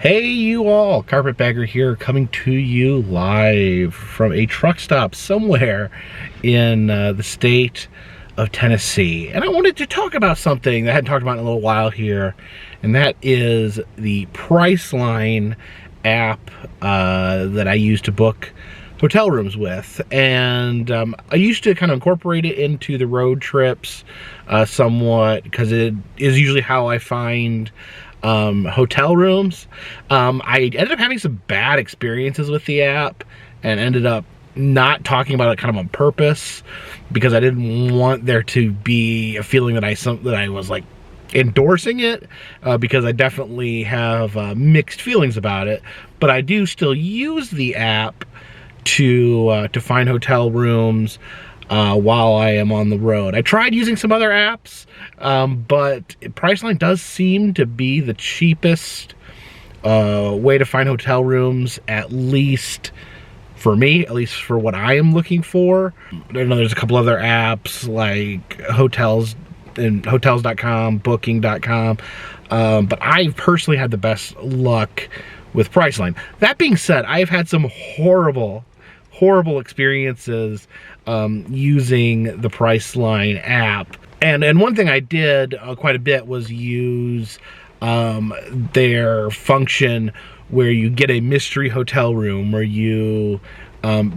Hey you all, Carpetbagger here, coming to you live from a truck stop somewhere in the state of Tennessee. And I wanted to talk about something that I hadn't talked about in a little while here, and that is the Priceline app that I use to book hotel rooms with. And I used to kind of incorporate it into the road trips somewhat, because it is usually how I find hotel rooms. I ended up having some bad experiences with the app and ended up not talking about it kind of on purpose, because I didn't want there to be a feeling that I was like endorsing it, because I definitely have mixed feelings about it. But I do still use the app to find hotel rooms while I am on the road. I tried using some other apps, but Priceline does seem to be the cheapest way to find hotel rooms, at least for me, at least for what I am looking for. I know there's a couple other apps like hotels and hotels.com, booking.com, but I've personally had the best luck with Priceline. That being said, I've had some horrible experiences using the Priceline app. And one thing I did quite a bit was use their function where you get a mystery hotel room, where you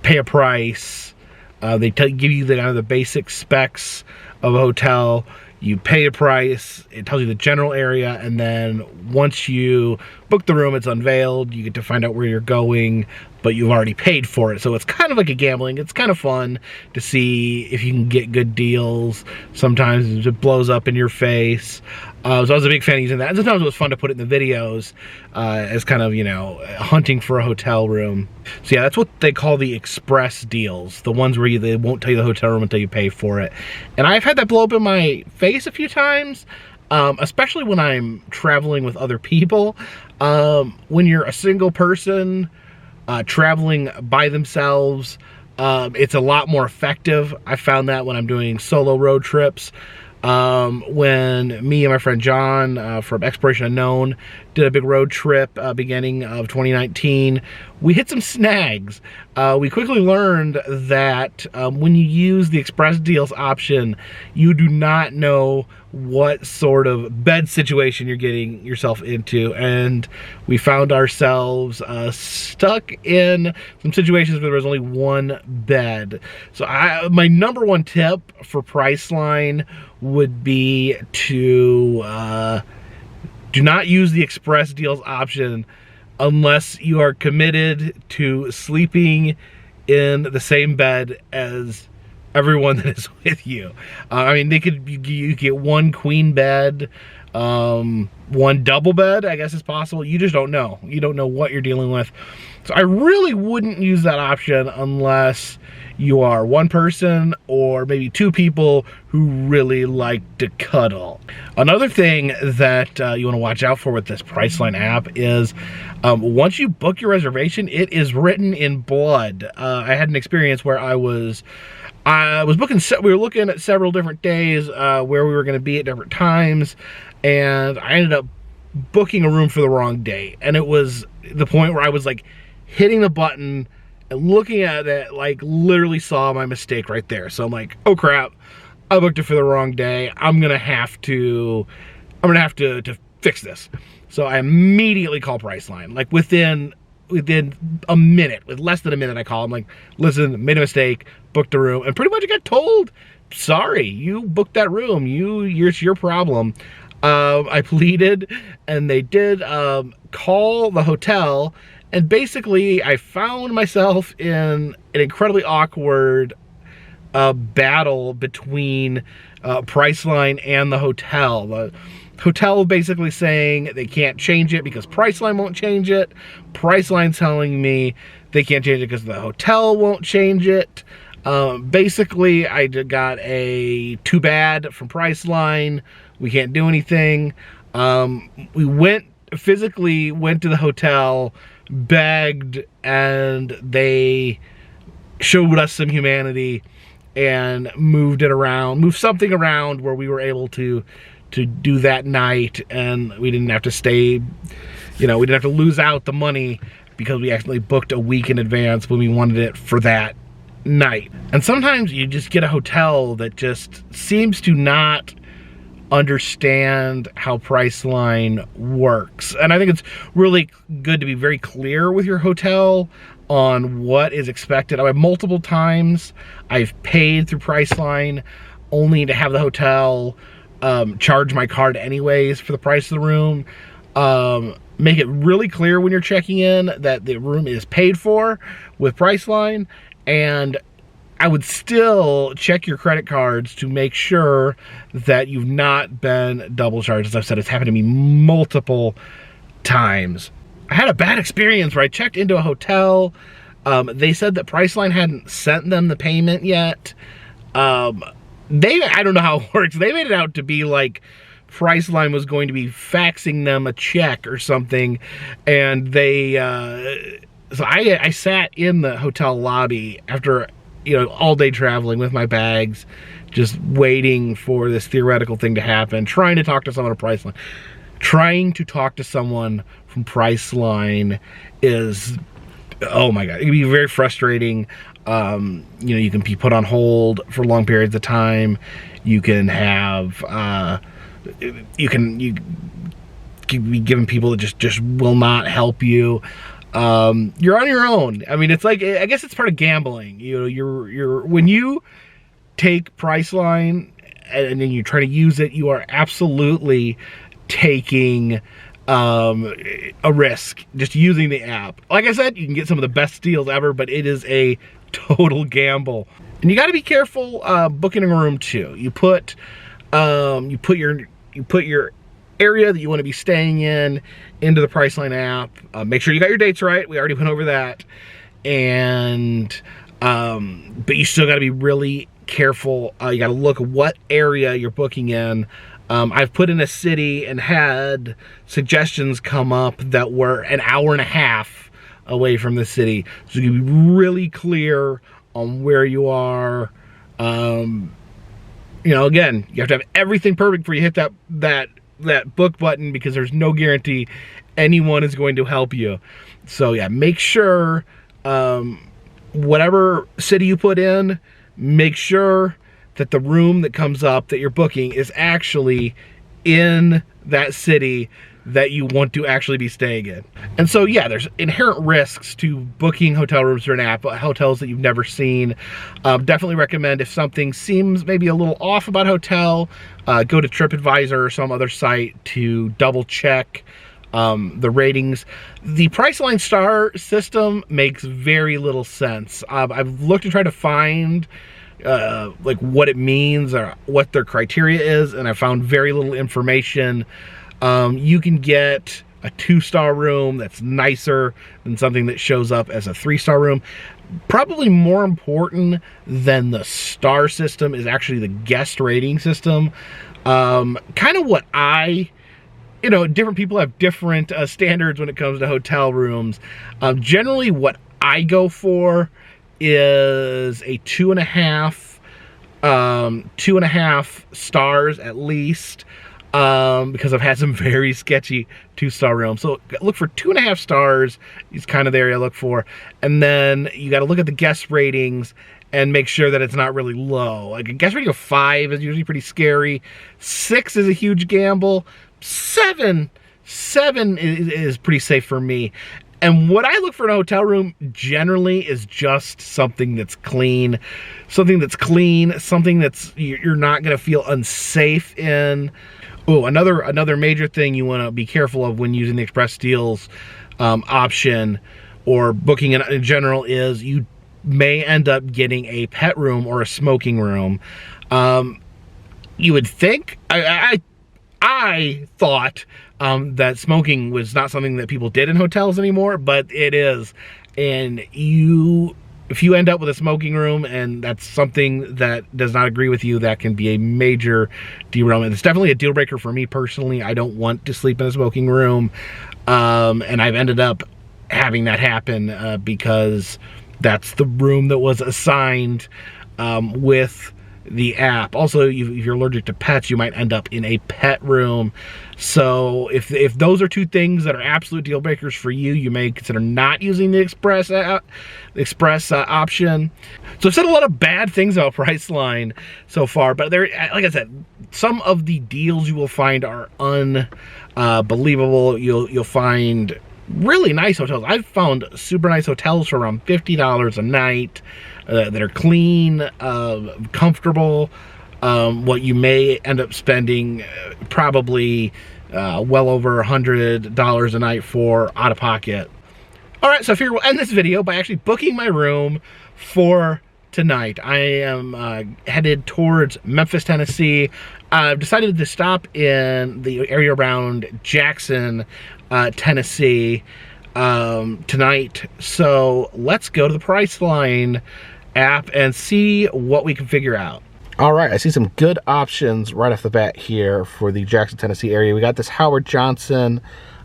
pay a price. They give you the basic specs of a hotel. You pay a price, it tells you the general area, and then once you book the room, it's unveiled. You get to find out where you're going, but you've already paid for it. So it's kind of like a gambling. It's kind of fun to see if you can get good deals. Sometimes it blows up in your face. So I was a big fan of using that. And sometimes it was fun to put it in the videos as kind of, you know, hunting for a hotel room. So yeah, that's what they call the express deals. The ones where they won't tell you the hotel room until you pay for it. And I've had that blow up in my face a few times, especially when I'm traveling with other people. When you're a single person traveling by themselves, it's a lot more effective. I found that when I'm doing solo road trips. When me and my friend John from Exploration Unknown did a big road trip beginning of 2019, we hit some snags. We quickly learned that when you use the Express Deals option, you do not know what sort of bed situation you're getting yourself into, and we found ourselves stuck in some situations where there was only one bed. So my number one tip for Priceline would be to do not use the Express Deals option unless you are committed to sleeping in the same bed as everyone that is with you. I mean, you get one queen bed, one double bed, I guess is possible. You just don't know. You don't know what you're dealing with. So I really wouldn't use that option unless you are one person or maybe two people who really like to cuddle. Another thing that you want to watch out for with this Priceline app is once you book your reservation, it is written in blood. I had an experience where I was booking, we were looking at several different days where we were going to be at different times, and I ended up booking a room for the wrong day. And it was the point where I was like hitting the button and looking at it, like literally saw my mistake right there. So I'm like, oh crap, I booked it for the wrong day. I'm gonna have to fix this. So I immediately call Priceline. Like within a minute, with less than a minute, I call them like, listen, made a mistake, booked a room, and pretty much I got told, sorry, you booked that room, it's your problem. I pleaded, and they did call the hotel, and basically I found myself in an incredibly awkward battle between Priceline and the hotel. The hotel basically saying they can't change it because Priceline won't change it. Priceline telling me they can't change it because the hotel won't change it. Basically, I got a too bad from Priceline. We can't do anything. We physically went to the hotel, begged, and they showed us some humanity and moved something around where we were able to do that night, and we didn't have to stay You know, we didn't have to lose out the money because we actually booked a week in advance when we wanted it for that night. And sometimes you just get a hotel that just seems to not understand how Priceline works. And I think it's really good to be very clear with your hotel on what is expected. I have multiple times I've paid through Priceline only to have the hotel charge my card anyways for the price of the room. Make it really clear when you're checking in that the room is paid for with Priceline, and I would still check your credit cards to make sure that you've not been double charged. As I've said, it's happened to me multiple times. I had a bad experience where I checked into a hotel. They said that Priceline hadn't sent them the payment yet. I don't know how it works. They made it out to be like Priceline was going to be faxing them a check or something, and they so I sat in the hotel lobby after, you know, all day traveling with my bags, just waiting for this theoretical thing to happen, trying to talk to someone at Priceline. Trying to talk to someone from Priceline is, oh my God, it can be very frustrating. You know, you can be put on hold for long periods of time. You can have, you can be given people that just will not help you. You're on your own. I mean, it's like, I guess it's part of gambling. You know, you're when you take Priceline and then you try to use it, you are absolutely taking a risk just using the app. Like I said, you can get some of the best deals ever, but it is a total gamble. And you got to be careful booking a room too. You put your area that you want to be staying in into the Priceline app. Make sure you got your dates right. We already went over that. And but you still got to be really careful. You got to look at what area you're booking in. I've put in a city and had suggestions come up that were an hour and a half away from the city. So you can be really clear on where you are. You know, again, you have to have everything perfect before you hit that book button, because there's no guarantee anyone is going to help you. So yeah, make sure whatever city you put in, make sure that the room that comes up that you're booking is actually in that city that you want to actually be staying in. And so yeah, there's inherent risks to booking hotel rooms through an app, hotels that you've never seen. Definitely recommend, if something seems maybe a little off about hotel, go to TripAdvisor or some other site to double check the ratings. The Priceline star system makes very little sense. I've looked to try to find like what it means or what their criteria is, and I found very little information. You can get a 2-star room that's nicer than something that shows up as a 3-star room. Probably more important than the star system is actually the guest rating system. Kind of what you know, different people have different standards when it comes to hotel rooms. Generally what I go for is a 2.5 stars at least, because I've had some very sketchy 2-star rooms. So look for 2.5 stars is kind of the area I look for. And then you got to look at the guest ratings and make sure that it's not really low. Like a guest rating of 5 is usually pretty scary. 6 is a huge gamble. 7 is pretty safe for me. And what I look for in a hotel room generally is just something that's clean. Something that's you're not going to feel unsafe in. Oh, another major thing you want to be careful of when using the Express Deals option or booking in general is you may end up getting a pet room or a smoking room. You would think, I thought that smoking was not something that people did in hotels anymore, but it is. And if you end up with a smoking room and that's something that does not agree with you, that can be a major derailment. It's definitely a deal breaker for me personally. I don't want to sleep in a smoking room. And I've ended up having that happen because that's the room that was assigned with the app. Also, if you're allergic to pets, you might end up in a pet room. So if those are two things that are absolute deal breakers for you, you may consider not using the Express option. So I've said a lot of bad things about Priceline so far, but there, like I said, some of the deals you will find are unbelievable. You'll find really nice hotels. I've found super nice hotels for around $50 a night that are clean, comfortable. What you may end up spending probably well over $100 a night for out of pocket. All right, so I figure we'll end this video by actually booking my room for tonight. I am headed towards Memphis, Tennessee. I've decided to stop in the area around Jackson, Tennessee tonight. So let's go to the Priceline app and see what we can figure out. All right, I see some good options right off the bat here for the Jackson, Tennessee area. We got this Howard Johnson.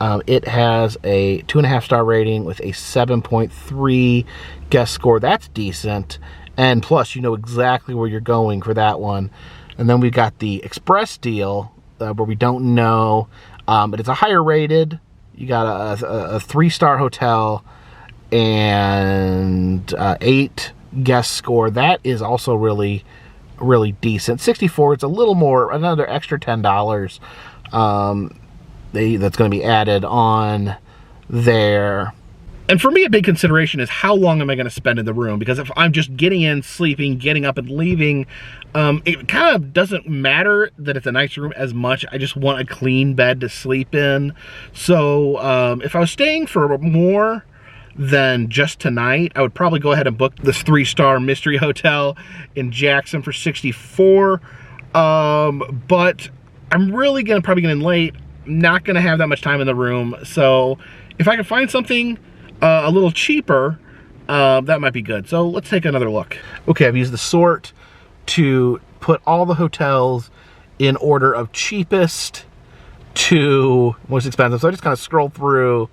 It has a 2.5-star rating with a 7.3 guest score. That's decent. And plus, you know exactly where you're going for that one. And then we got the Express deal where we don't know, but it's a higher rated. You got a 3-star hotel and 8 guest score. That is also really decent. 64, it's a little more, another extra $10 that's going to be added on there. And for me, a big consideration is how long am I going to spend in the room? Because if I'm just getting in, sleeping, getting up and leaving, it kind of doesn't matter that it's a nice room as much. I just want a clean bed to sleep in. So if I was staying for more than just tonight, I would probably go ahead and book this 3-star mystery hotel in Jackson for $64. But I'm really probably getting late. Not gonna have that much time in the room. So if I can find something a little cheaper, that might be good. So let's take another look. Okay, I've used the sort to put all the hotels in order of cheapest to most expensive. So I just kind of scroll through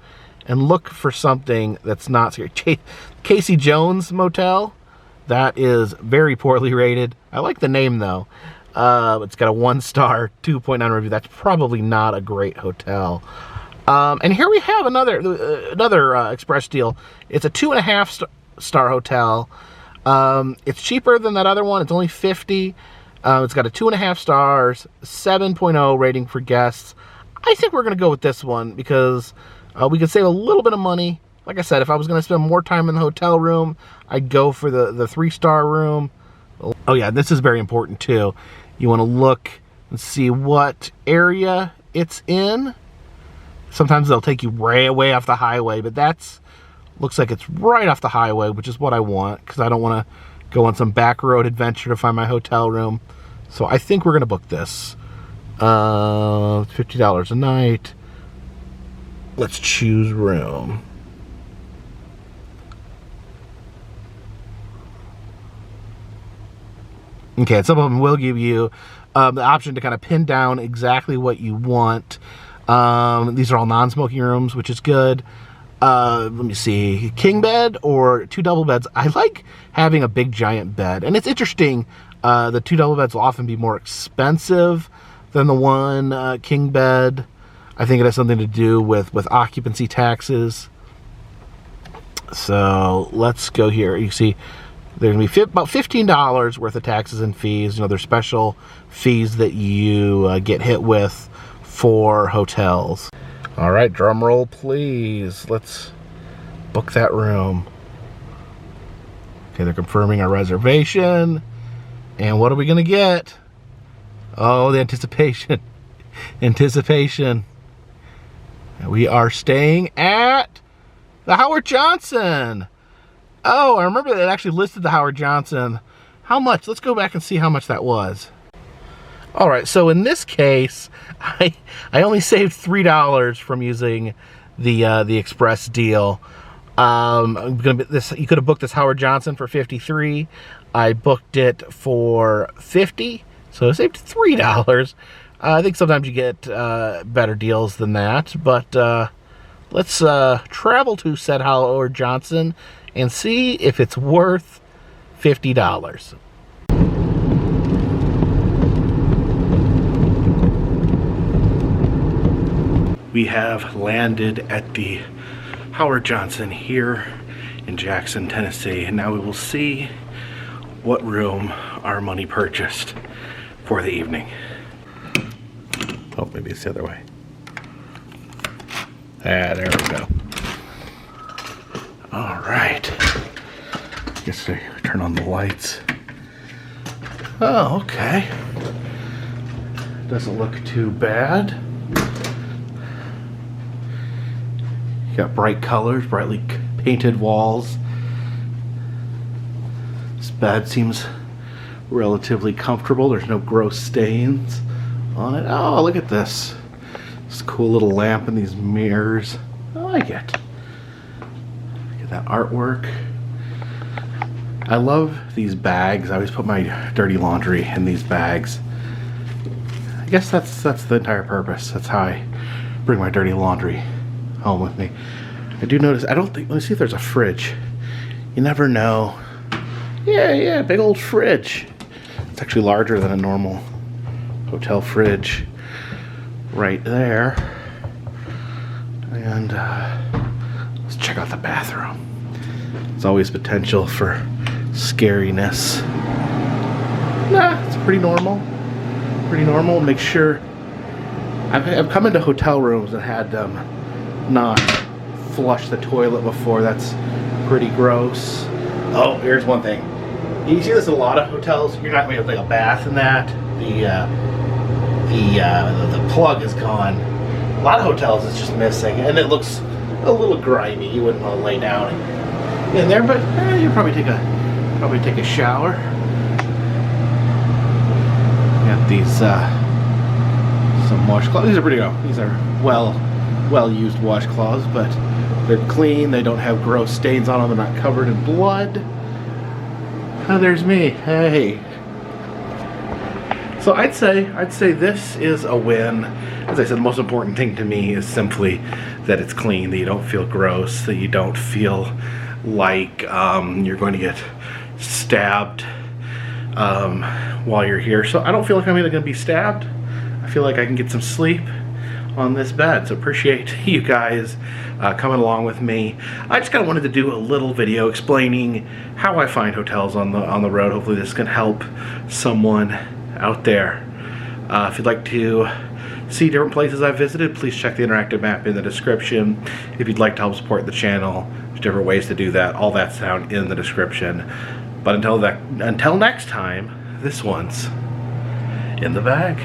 and look for something that's not scary. Casey Jones Motel, that is very poorly rated. I like the name though. It's got a 1-star, 2.9 review. That's probably not a great hotel. And here we have another Express deal. It's a 2.5-star hotel. It's cheaper than that other one. It's only $50. It's got a 2.5 stars, 7.0 rating for guests. I think we're gonna go with this one because we could save a little bit of money. Like I said, if I was gonna spend more time in the hotel room, I'd go for the 3-star room. Oh yeah, this is very important too. You wanna look and see what area it's in. Sometimes they'll take you way off the highway, but looks like it's right off the highway, which is what I want, because I don't wanna go on some back road adventure to find my hotel room. So I think we're gonna book this. $50 a night. Let's choose room. Okay, some of them will give you the option to kind of pin down exactly what you want. These are all non-smoking rooms, which is good. Let me see, king bed or 2 double beds. I like having a big giant bed, and it's interesting. The 2 double beds will often be more expensive than the 1 king bed. I think it has something to do with occupancy taxes. So let's go here. You see, there's gonna be about $15 worth of taxes and fees. You know, there's special fees that you get hit with for hotels. All right, drum roll, please. Let's book that room. Okay, they're confirming our reservation. And what are we gonna get? Oh, the anticipation. Anticipation. We are staying at the Howard Johnson. Oh, I remember that it actually listed the Howard Johnson. How much? Let's go back and see how much that was. All right, so in this case, I only saved $3 from using the Express deal. You could have booked this Howard Johnson for $53. I booked it for $50, so I saved $3. I think sometimes you get better deals than that, but let's travel to said Howard Johnson and see if it's worth $50. we have landed at the Howard Johnson here in Jackson, Tennessee, and now we will see what room our money purchased for the evening. Oh, maybe it's the other way. Ah, there we go. All right. Guess I turn on the lights. Oh, okay. Doesn't look too bad. You got bright colors, brightly painted walls. This bed seems relatively comfortable. There's no gross stains on it. Oh, look at this. This cool little lamp and these mirrors. I like it. Look at that artwork. I love these bags. I always put my dirty laundry in these bags. I guess that's the entire purpose. That's how I bring my dirty laundry home with me. I do notice, I don't think, let me see if there's a fridge. You never know. Yeah, big old fridge. It's actually larger than a normal hotel fridge right there. And let's check out the bathroom. There's always potential for scariness. Nah, it's pretty normal. Pretty normal. Make sure I've come into hotel rooms and had them not flush the toilet before. That's pretty gross. Oh, here's one thing. You see this in a lot of hotels. You're not going to make a bath in that. The plug is gone. A lot of hotels it's just missing, and it looks a little grimy. You wouldn't want to lay down in there, but you probably take a shower. Got these some washcloths. These are pretty good. These are well used washcloths, but they're clean. They don't have gross stains on them. They're not covered in blood. Oh, there's me. Hey. So I'd say this is a win. As I said, the most important thing to me is simply that it's clean, that you don't feel gross, that you don't feel like you're going to get stabbed while you're here. So I don't feel like I'm either going to be stabbed. I feel like I can get some sleep on this bed. So appreciate you guys coming along with me. I just kind of wanted to do a little video explaining how I find hotels on the road. Hopefully this can help someone out there. If you'd like to see different places I've visited, please check the interactive map in the description. If you'd like to help support the channel, there's different ways to do that. All that's down in the description. But until next time, this one's in the bag.